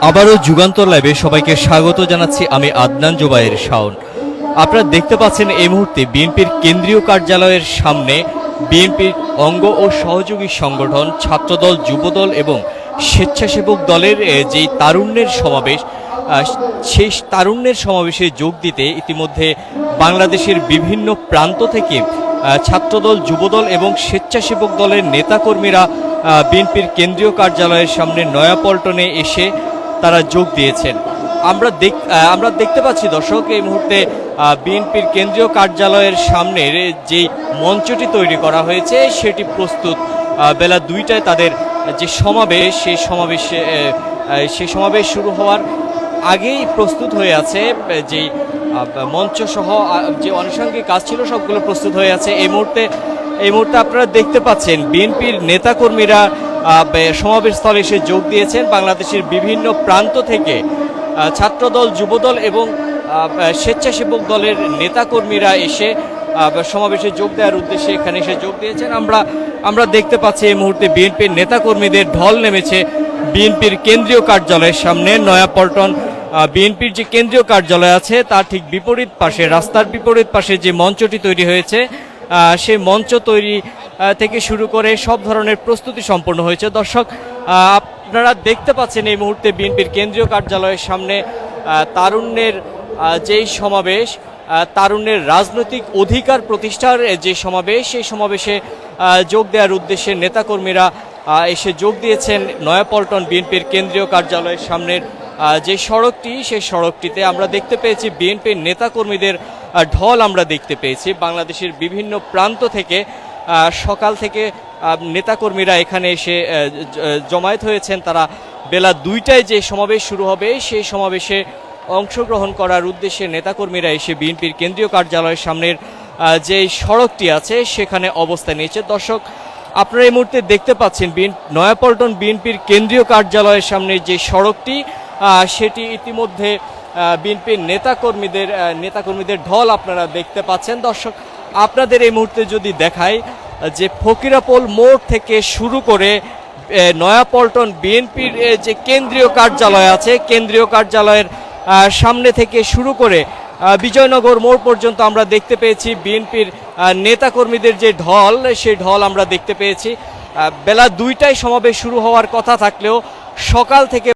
আবারও যুগান্তর লাইভে সবাইকে স্বাগত জানাচ্ছি। আমি আদনান জোবায়ের শাওন। আপনারা দেখতে পাচ্ছেন এই মুহূর্তে বিএনপির কেন্দ্রীয় কার্যালয়ের সামনে বিএনপির অঙ্গ ও সহযোগী সংগঠন ছাত্রদল, যুবদল এবং স্বেচ্ছাসেবক দলের যেই তারুণ্যের সমাবেশ, সেই তারুণ্যের সমাবেশে যোগ দিতে ইতিমধ্যে বাংলাদেশের বিভিন্ন প্রান্ত থেকে ছাত্রদল, যুবদল এবং স্বেচ্ছাসেবক দলের নেতাকর্মীরা বিএনপির কেন্দ্রীয় কার্যালয়ের সামনে নয়াপল্টনে এসে তারা যোগ দিয়েছেন। আমরা দেখতে পাচ্ছি দর্শক, এই মুহূর্তে বিএনপির কেন্দ্রীয় কার্যালয়ের সামনের যেই মঞ্চটি তৈরি করা হয়েছে সেটি প্রস্তুত। বেলা 2টায় তাদের যে সমাবেশ, সেই সমাবেশ শুরু হওয়ার আগেই প্রস্তুত হয়ে আছে। যেই মঞ্চ সহ যে আনুষঙ্গিক কাজ ছিল সবগুলো প্রস্তুত হয়ে আছে। এই মুহূর্তে আপনারা দেখতে পাচ্ছেন বিএনপির নেতাকর্মীরা সমাবেশস্থলে এসে যোগ দিয়েছেন। বাংলাদেশের বিভিন্ন প্রান্ত থেকে ছাত্রদল, যুবদল এবং স্বেচ্ছাসেবক দলের নেতাকর্মীরা এসে সমাবেশে যোগ দেওয়ার উদ্দেশ্যে এখানে এসে যোগ দিয়েছেন। আমরা দেখতে পাচ্ছি এই মুহূর্তে বিএনপির নেতাকর্মীদের ঢল নেমেছে বিএনপির কেন্দ্রীয় কার্যালয়ের সামনে। নয়াপল্টন বিএনপির যে কেন্দ্রীয় কার্যালয় আছে তার ঠিক বিপরীত পাশে, রাস্তার বিপরীত পাশে যে মঞ্চটি তৈরি হয়েছে, সেই মঞ্চ তৈরি থেকে শুরু করে সব ধরনের প্রস্তুতি সম্পন্ন হয়েছে। দর্শক, আপনারা দেখতে পাচ্ছেন এই মুহূর্তে বিএনপির কেন্দ্রীয় কার্যালয়ের সামনে তারুণ্যের যেই সমাবেশ, তারুণ্যের রাজনৈতিক অধিকার প্রতিষ্ঠার যে সমাবেশ, সেই সমাবেশে যোগ দেওয়ার উদ্দেশ্যে নেতাকর্মীরা এসে যোগ দিয়েছেন নয়াপল্টন বিএনপির কেন্দ্রীয় কার্যালয়ের সামনের যে সড়কটি, সেই সড়কটিতে আমরা দেখতে পেয়েছি বিএনপির নেতাকর্মীদের ঢল আমরা দেখতে পেয়েছি। বাংলাদেশের বিভিন্ন প্রান্ত থেকে সকাল থেকে নেতাকর্মীরা এখানে এসে জমায়েত হয়েছেন। তারা বেলা 2টায় যে সমাবেশ শুরু হবে সেই সমাবেশে অংশগ্রহণ করার উদ্দেশ্যে নেতাকর্মীরা এসে বিএনপির কেন্দ্রীয় কার্যালয়ের সামনের যে সড়কটি আছে সেখানে অবস্থান নিয়েছে। দর্শক, আপনারা এই মুহূর্তে দেখতে পাচ্ছেন নয়াপল্টন বিএনপির কেন্দ্রীয় কার্যালয়ের সামনে যে সড়কটি, সেটি ইতিমধ্যে বিএনপির নেতাকর্মীদের ঢল আপনারা দেখতে পাচ্ছেন। দর্শক, আপনাদের এই মুহূর্তে যদি দেখাই যে ফকিরাপোল মোড় থেকে শুরু করে নয়াপল্টন বিএনপির যে কেন্দ্রীয় কার্যালয় আছে, কেন্দ্রীয় কার্যালয়ের সামনে থেকে শুরু করে বিজয়নগর মোড় পর্যন্ত আমরা দেখতে পেয়েছি বিএনপির নেতাকর্মীদের যে ঢল, সেই ঢল আমরা দেখতে পেয়েছি। বেলা 2টায় সমাবেশ শুরু হওয়ার কথা থাকলেও সকাল থেকে